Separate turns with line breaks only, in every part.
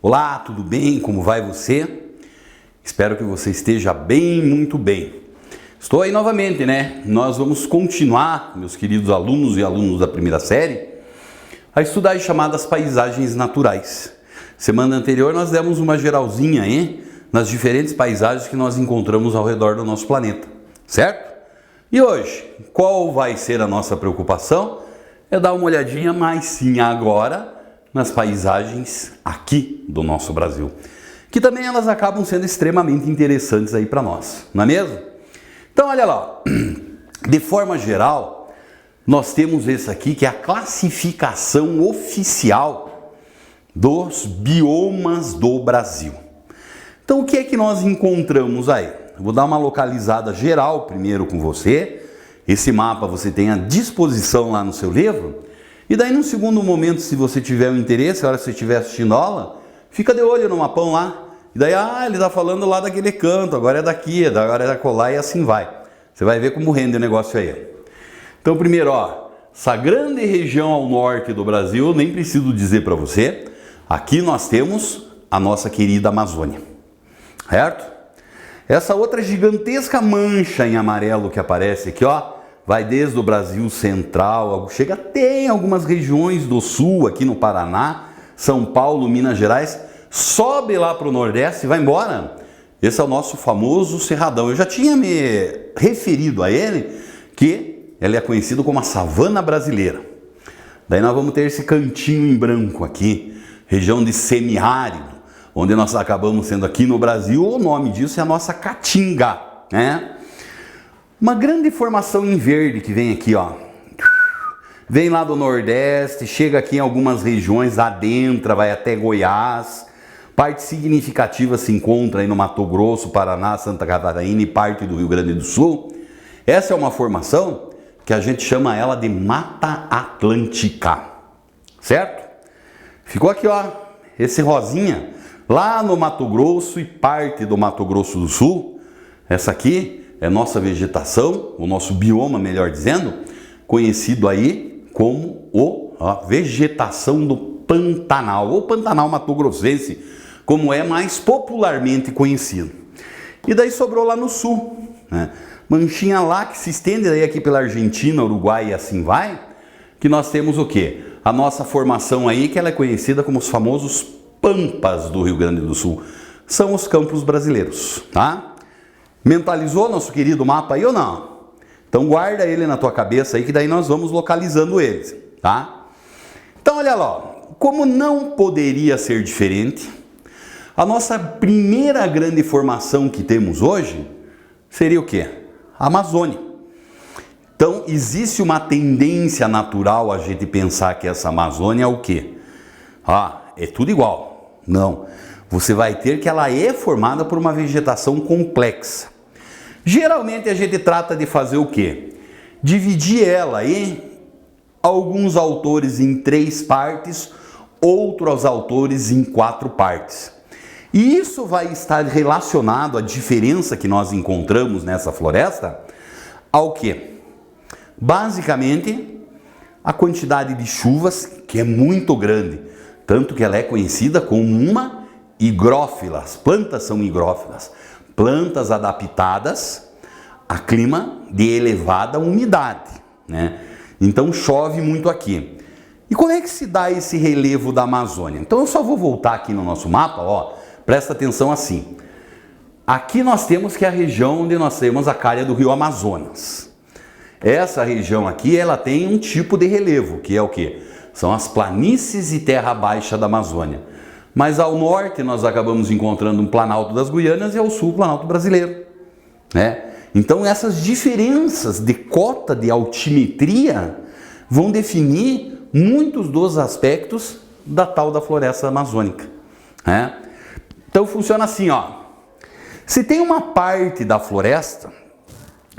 Olá, tudo bem? Como vai você? Espero que você esteja bem, muito bem. Estou aí novamente, né? Nós vamos continuar, meus queridos alunos e alunos da primeira série, a estudar as chamadas paisagens naturais. Semana anterior nós demos uma geralzinha aí nas diferentes paisagens que nós encontramos ao redor do nosso planeta, certo? E hoje, qual vai ser a nossa preocupação? É dar uma olhadinha mais sim agora nas paisagens aqui do nosso Brasil, que também elas acabam sendo extremamente interessantes aí para nós, não é mesmo? Então olha lá, de forma geral, nós temos esse aqui que é a classificação oficial dos biomas do Brasil. Então o que é que nós encontramos aí? Eu vou dar uma localizada geral primeiro com você. Esse mapa você tem à disposição lá no seu livro. E daí, num segundo momento, se você tiver um interesse, a hora que você estiver assistindo a aula, fica de olho no mapão lá. E daí, ele está falando lá daquele canto, agora é daqui, agora é da colar e assim vai. Você vai ver como rende o negócio aí. Então, primeiro, essa grande região ao norte do Brasil, eu nem preciso dizer para você, aqui nós temos a nossa querida Amazônia, certo? Essa outra gigantesca mancha em amarelo que aparece aqui, vai desde o Brasil central, chega até em algumas regiões do sul, aqui no Paraná, São Paulo, Minas Gerais, sobe lá para o Nordeste e vai embora. Esse é o nosso famoso Cerradão. Eu já tinha me referido a ele, que ele é conhecido como a savana brasileira. Daí nós vamos ter esse cantinho em branco aqui, região de semiárido, onde nós acabamos sendo aqui no Brasil, o nome disso é a nossa Caatinga, né? Uma grande formação em verde que vem aqui, vem lá do Nordeste, chega aqui em algumas regiões, adentra, vai até Goiás. Parte significativa se encontra aí no Mato Grosso, Paraná, Santa Catarina e parte do Rio Grande do Sul. Essa é uma formação que a gente chama ela de Mata Atlântica, certo? Ficou aqui, esse rosinha, lá no Mato Grosso e parte do Mato Grosso do Sul. Essa aqui é nossa vegetação, o nosso bioma, melhor dizendo, conhecido aí como a vegetação do Pantanal, ou Pantanal Mato-Grossense, como é mais popularmente conhecido. E daí sobrou lá no sul, né? Manchinha lá que se estende daí aqui pela Argentina, Uruguai e assim vai, que nós temos o quê? A nossa formação aí, que ela é conhecida como os famosos Pampas do Rio Grande do Sul. São os campos brasileiros, tá? Mentalizou nosso querido mapa aí ou não? Então guarda ele na tua cabeça aí que daí nós vamos localizando eles, tá? Então olha lá, como não poderia ser diferente, a nossa primeira grande formação que temos hoje seria o quê? A Amazônia. Então existe uma tendência natural a gente pensar que essa Amazônia é o quê? É tudo igual. Não. Você vai ter que ela é formada por uma vegetação complexa. Geralmente a gente trata de fazer o quê? Dividir ela em alguns autores em 3 partes, outros autores em 4 partes. E isso vai estar relacionado à diferença que nós encontramos nessa floresta ao quê? Basicamente, a quantidade de chuvas, que é muito grande, tanto que ela é conhecida como uma higrófila. As plantas são higrófilas, plantas adaptadas a clima de elevada umidade, né? Então chove muito aqui. E como é que se dá esse relevo da Amazônia? Então eu só vou voltar aqui no nosso mapa, presta atenção assim. Aqui nós temos que é a região onde nós temos a calha do rio Amazonas. Essa região aqui, ela tem um tipo de relevo, que é o quê? São as planícies e terra baixa da Amazônia. Mas ao norte nós acabamos encontrando um Planalto das Guianas e ao sul o Planalto brasileiro, né? Então essas diferenças de cota de altimetria vão definir muitos dos aspectos da tal da floresta amazônica, né? Então funciona assim, se tem uma parte da floresta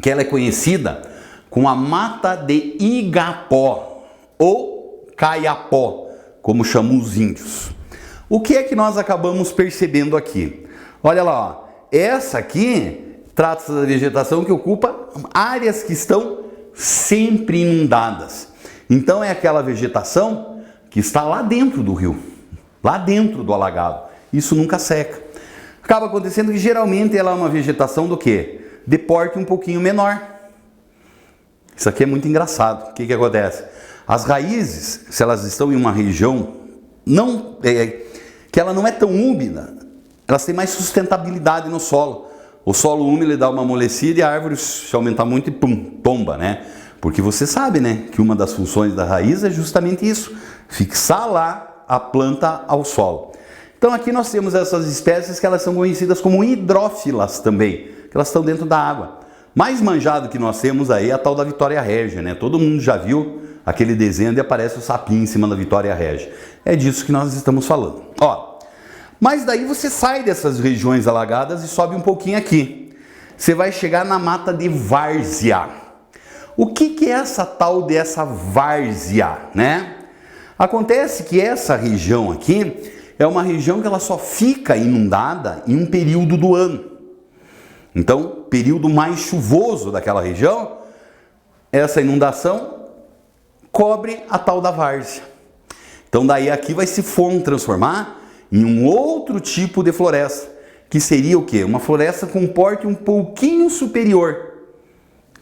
que ela é conhecida com a Mata de Igapó ou Caiapó, como chamam os índios. O que é que nós acabamos percebendo aqui? Olha lá, essa aqui trata-se da vegetação que ocupa áreas que estão sempre inundadas. Então é aquela vegetação que está lá dentro do rio, lá dentro do alagado. isso nunca seca. Acaba acontecendo que geralmente ela é uma vegetação do quê? De porte um pouquinho menor. Isso aqui é muito engraçado. O que acontece? As raízes, se elas estão em uma região que ela não é tão úmida, elas têm mais sustentabilidade no solo. O solo úmido ele dá uma amolecida e a árvore, se aumentar muito, e pum, tomba, né? Porque você sabe, né, que uma das funções da raiz é justamente isso, fixar lá a planta ao solo. Então aqui nós temos essas espécies que elas são conhecidas como hidrófilas também, que elas estão dentro da água. Mais manjado que nós temos aí é a tal da Vitória Régia, né? Todo mundo já viu aquele desenho onde aparece o sapinho em cima da Vitória Régia. É disso que nós estamos falando. Ó, mas daí você sai dessas regiões alagadas e sobe um pouquinho aqui. Você vai chegar na mata de várzea. O que é essa tal dessa várzea, né? Acontece que essa região aqui é uma região que ela só fica inundada em um período do ano. Então, período mais chuvoso daquela região, essa inundação cobre a tal da várzea. Então daí aqui vai se transformar em um outro tipo de floresta, que seria o quê? Uma floresta com porte um pouquinho superior,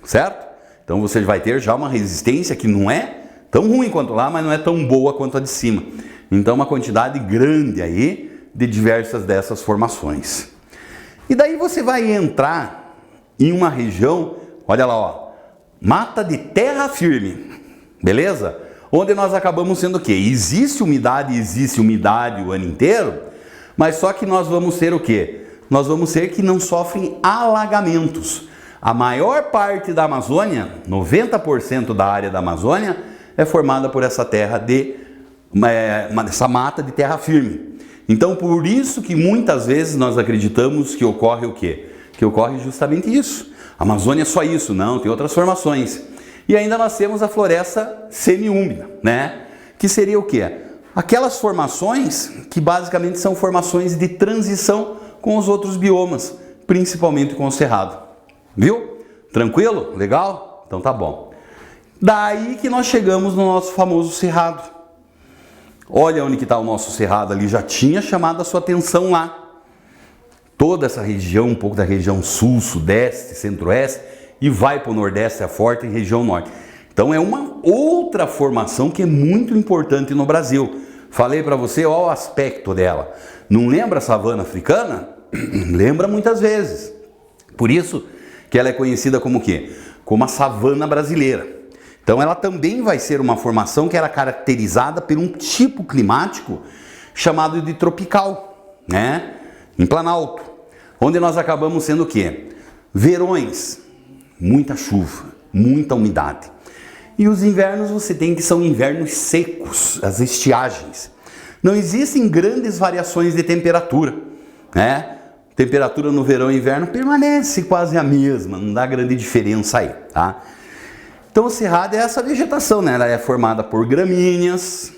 certo? Então você vai ter já uma resistência que não é tão ruim quanto lá, mas não é tão boa quanto a de cima. Então uma quantidade grande aí de diversas dessas formações. E daí você vai entrar em uma região, olha lá, ó, mata de terra firme, beleza? Onde nós acabamos sendo o quê? Existe umidade o ano inteiro, mas só que nós vamos ter o quê? Nós vamos ter que não sofrem alagamentos. A maior parte da Amazônia, 90% da área da Amazônia, é formada por essa terra essa mata de terra firme. Então, por isso que muitas vezes nós acreditamos que ocorre o quê? Que ocorre justamente isso. A Amazônia é só isso, não, tem outras formações. E ainda nós temos a floresta semiúmida, né? Que seria o quê? Aquelas formações que basicamente são formações de transição com os outros biomas, principalmente com o cerrado. Viu? Tranquilo? Legal? Então tá bom. Daí que nós chegamos no nosso famoso cerrado. Olha onde que está o nosso cerrado ali, já tinha chamado a sua atenção lá. Toda essa região, um pouco da região sul, sudeste, centro-oeste, e vai para o nordeste, é forte, em região norte. Então é uma outra formação que é muito importante no Brasil. Falei para você, olha o aspecto dela. Não lembra a savana africana? Lembra muitas vezes. Por isso que ela é conhecida como o quê? Como a savana brasileira. Então ela também vai ser uma formação que era caracterizada por um tipo climático chamado de tropical, né? Em Planalto, onde nós acabamos sendo o quê? Verões, muita chuva, muita umidade. E os invernos você tem que são invernos secos, as estiagens. Não existem grandes variações de temperatura, né? Temperatura no verão e inverno permanece quase a mesma, não dá grande diferença aí, tá? Então o cerrado é essa vegetação, né? Ela é formada por gramíneas,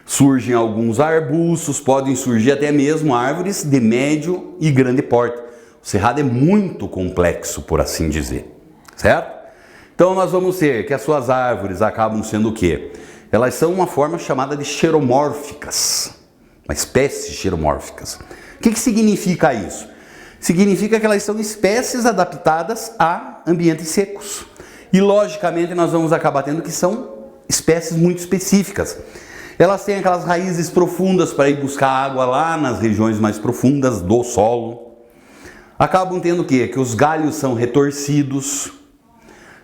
surgem alguns arbustos, podem surgir até mesmo árvores de médio e grande porte. O cerrado é muito complexo, por assim dizer, certo? Então nós vamos ter que as suas árvores acabam sendo o quê? Elas são uma forma chamada de xeromórficas, uma espécie de xeromórficas. O que significa isso? Significa que elas são espécies adaptadas a ambientes secos. E logicamente nós vamos acabar tendo que são espécies muito específicas. Elas têm aquelas raízes profundas para ir buscar água lá nas regiões mais profundas do solo. Acabam tendo o quê? Que os galhos são retorcidos.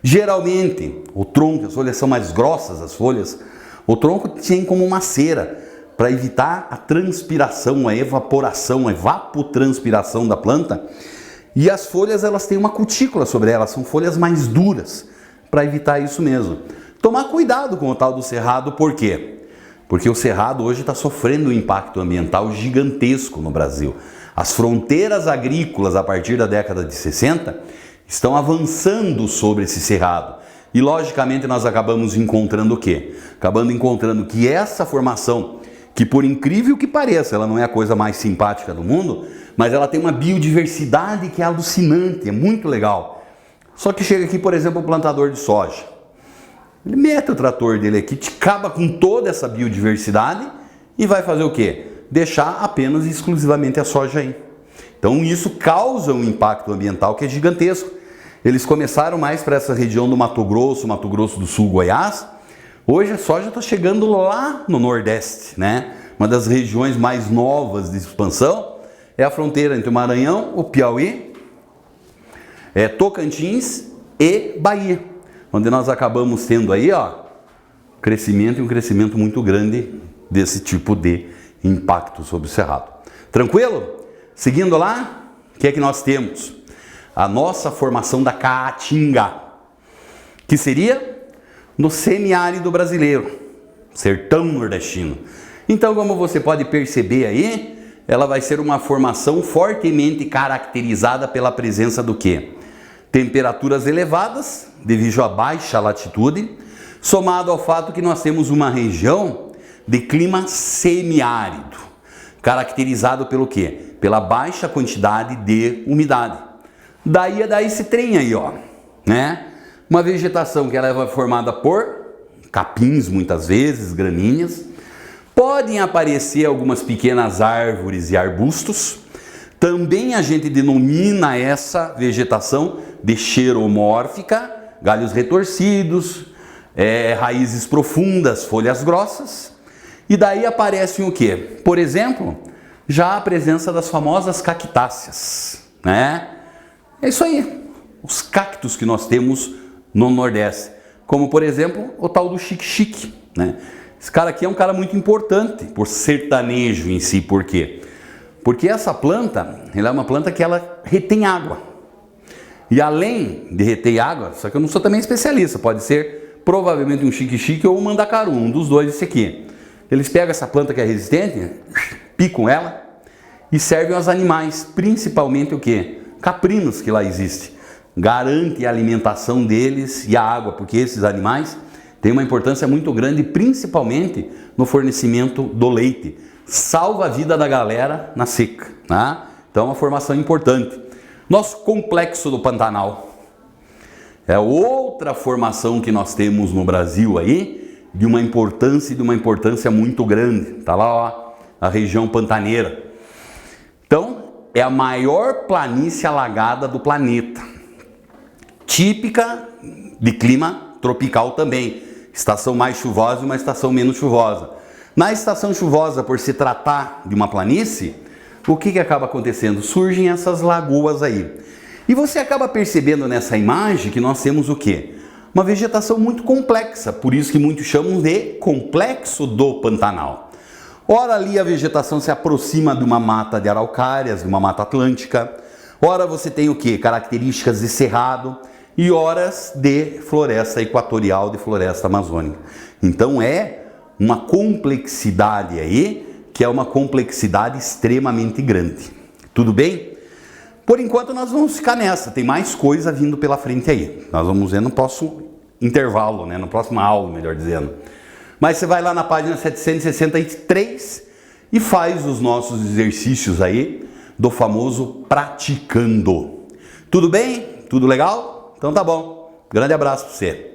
Geralmente, o tronco, as folhas são mais grossas, as folhas, o tronco tem como uma cera para evitar a transpiração, a evaporação, a evapotranspiração da planta. E as folhas, elas têm uma cutícula sobre elas, são folhas mais duras, para evitar isso mesmo. Tomar cuidado com o tal do cerrado, por quê? Porque o cerrado hoje está sofrendo um impacto ambiental gigantesco no Brasil. As fronteiras agrícolas, a partir da década de 60, estão avançando sobre esse cerrado. E logicamente nós acabamos encontrando o quê? Acabando encontrando que essa formação, que por incrível que pareça, ela não é a coisa mais simpática do mundo, mas ela tem uma biodiversidade que é alucinante, é muito legal. Só que chega aqui, por exemplo, o plantador de soja. Ele mete o trator dele aqui, te acaba com toda essa biodiversidade e vai fazer o quê? deixar apenas e exclusivamente a soja aí. Então isso causa um impacto ambiental que é gigantesco. Eles começaram mais para essa região do Mato Grosso do Sul, Goiás. Hoje a soja está chegando lá no Nordeste, né? Uma das regiões mais novas de expansão é a fronteira entre o Maranhão, o Piauí, Tocantins e Bahia, onde nós acabamos tendo aí, ó, crescimento e um crescimento muito grande desse tipo de impacto sobre o cerrado. Tranquilo? Seguindo lá, o que é que nós temos? A nossa formação da caatinga, que seria no semiárido brasileiro, sertão nordestino. Então, como você pode perceber aí, ela vai ser uma formação fortemente caracterizada pela presença do quê? Temperaturas elevadas, devido à baixa latitude, somado ao fato que nós temos uma região de clima semiárido, caracterizado pelo quê? Pela baixa quantidade de umidade. Daí esse trem aí, ó, né? Uma vegetação que ela é formada por capins, muitas vezes, gramíneas. Podem aparecer algumas pequenas árvores e arbustos. Também a gente denomina essa vegetação de xeromórfica, galhos retorcidos, raízes profundas, folhas grossas. E daí aparecem o quê? Por exemplo, já a presença das famosas cactáceas, né? É isso aí, os cactos que nós temos no Nordeste, como por exemplo o tal do xique-xique, né? Esse cara aqui é um cara muito importante por sertanejo em si, por quê? Porque essa planta, ela é uma planta que ela retém água. E além de reter água, só que eu não sou também especialista, pode ser provavelmente um xique-xique ou um mandacaru, um dos dois esse aqui. Eles pegam essa planta que é resistente, picam ela e servem aos animais, principalmente o quê? Caprinos que lá existe. Garante a alimentação deles e a água, porque esses animais têm uma importância muito grande, principalmente no fornecimento do leite. Salva a vida da galera na seca, tá? Então é uma formação importante. Nosso complexo do Pantanal é outra formação que nós temos no Brasil aí, de uma importância muito grande. Tá lá, ó, a região pantaneira. Então, é a maior planície alagada do planeta. Típica de clima tropical também. Estação mais chuvosa e uma estação menos chuvosa. Na estação chuvosa, por se tratar de uma planície, o que acaba acontecendo? Surgem essas lagoas aí. E você acaba percebendo nessa imagem que nós temos o quê? Uma vegetação muito complexa, por isso que muitos chamam de complexo do Pantanal. Ora ali a vegetação se aproxima de uma mata de araucárias, de uma mata atlântica. Ora você tem o quê? Características de cerrado e horas de floresta equatorial, de floresta amazônica. Então é uma complexidade aí, que é uma complexidade extremamente grande. Tudo bem? Por enquanto nós vamos ficar nessa, tem mais coisa vindo pela frente aí. Nós vamos ver no próximo intervalo, né? No próximo aula, melhor dizendo. Mas você vai lá na página 763 e faz os nossos exercícios aí do famoso praticando. Tudo bem? Tudo legal? Então tá bom. Grande abraço para você.